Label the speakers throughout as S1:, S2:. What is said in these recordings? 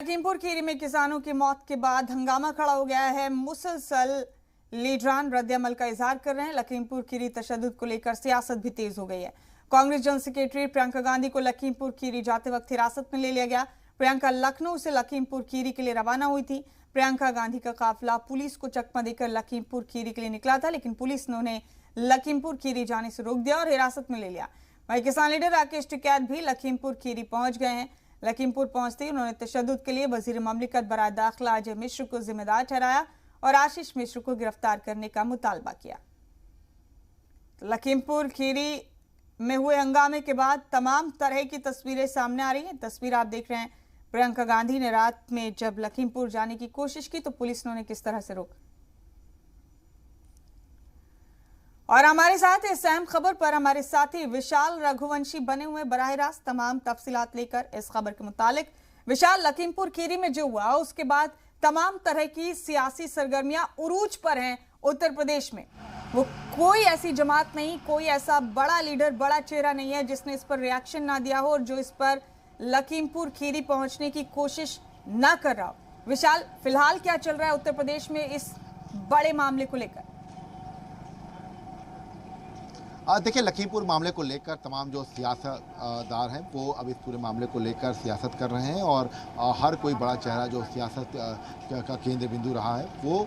S1: लखीमपुर खीरी में किसानों की मौत के बाद हंगामा खड़ा हो गया है। मुसलसल लीडरान रद्द-ए-अमल का इजहार कर रहे हैं। लखीमपुर खीरी तशद्दुद को लेकर सियासत भी तेज हो गई है। कांग्रेस जनरल सेक्रेटरी प्रियंका गांधी को लखीमपुर खीरी जाते वक्त हिरासत में ले लिया गया। प्रियंका लखनऊ से लखीमपुर खीरी के लिए रवाना हुई थी। प्रियंका गांधी का काफिला पुलिस को चकमा देकर लखीमपुर खीरी के लिए निकला था, लेकिन पुलिस ने उन्हें लखीमपुर खीरी जाने से रोक दिया और हिरासत में ले लिया। वहीं किसान लीडर राकेश टिकैत भी लखीमपुर खीरी पहुंच गए हैं। लखीमपुर पहुंचते ही उन्होंने तशद्दुद के लिए वजीर ममलिकत बराए दाखिला अजय मिश्र को जिम्मेदार ठहराया और आशीष मिश्र को गिरफ्तार करने का मुतालबा किया। लखीमपुर खीरी में हुए हंगामे के बाद तमाम तरह की तस्वीरें सामने आ रही हैं। तस्वीर आप देख रहे हैं, प्रियंका गांधी ने रात में जब लखीमपुर जाने की कोशिश की तो पुलिस ने उन्हें किस तरह से रोका। और हमारे साथ इस अहम खबर पर हमारे साथी विशाल रघुवंशी बने हुए बराह रास्त तमाम तफसीलात लेकर। इस खबर के मुतालिक विशाल, लखीमपुर खीरी में जो हुआ उसके बाद तमाम तरह की सियासी सरगर्मियां उरूज पर हैं उत्तर प्रदेश में। वो कोई ऐसी जमात नहीं, कोई ऐसा बड़ा लीडर, बड़ा चेहरा नहीं है जिसने इस पर रिएक्शन ना दिया हो और जो इस पर लखीमपुर खीरी पहुंचने की कोशिश ना कर रहा हो। विशाल, फिलहाल क्या चल रहा है उत्तर प्रदेश में इस बड़े मामले को लेकर?
S2: देखिए, लखीमपुर मामले को लेकर तमाम जो सियासतदार हैं वो अब इस पूरे मामले को लेकर सियासत कर रहे हैं और हर कोई बड़ा चेहरा जो सियासत का केंद्र बिंदु रहा है वो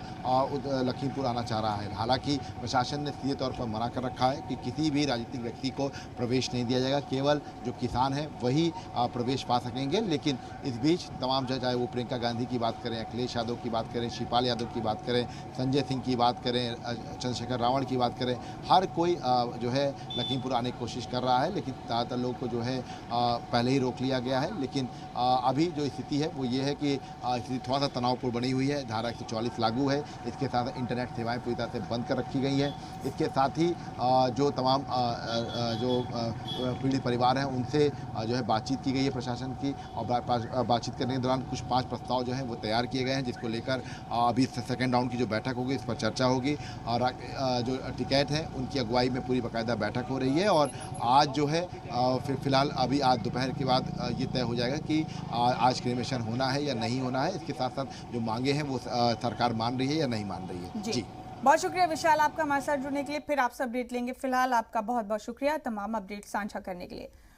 S2: लखीमपुर आना चाह रहा है। हालांकि प्रशासन ने सीधे तौर पर मना कर रखा है कि किसी भी राजनीतिक व्यक्ति को प्रवेश नहीं दिया जाएगा, केवल जो किसान हैं वही प्रवेश पा सकेंगे। लेकिन इस बीच तमाम चाहे वो प्रियंका गांधी की बात करें, अखिलेश यादव की बात करें, शिवपाल यादव की बात करें, संजय सिंह की बात करें, चंद्रशेखर रावण की बात करें, हर कोई जो है लखीमपुर आने की कोशिश कर रहा है। लेकिन ज़्यादातर लोग को जो है पहले ही रोक लिया गया है। लेकिन अभी जो स्थिति है वो ये है कि स्थिति थोड़ा सा तनावपूर्ण बनी हुई है। धारा 144 लागू है। इसके साथ इंटरनेट सेवाएं पूरी तरह से बंद कर रखी गई हैं। इसके साथ ही जो तमाम जो पीड़ित परिवार हैं उनसे जो है बातचीत की गई है प्रशासन की, और बातचीत करने के दौरान कुछ 5 प्रस्ताव जो हैं वो तैयार किए गए हैं, जिसको लेकर अभी सेकेंड राउंड की जो बैठक होगी इस पर चर्चा होगी। और जो टिकैत हैं उनकी अगुवाई में पूरी बाकायदा बैठक हो रही है। और आज जो है फिलहाल अभी आज दोपहर के बाद ये तय हो जाएगा कि आज क्रिमेशन होना है या नहीं होना है। इसके साथ साथ जो मांगे हैं वो सरकार मान रही है या नहीं मान रही है। जी
S1: बहुत शुक्रिया विशाल आपका हमारे साथ जुड़ने के लिए। फिर आपसे अपडेट लेंगे। फिलहाल आपका बहुत बहुत शुक्रिया तमाम अपडेट साझा करने के लिए।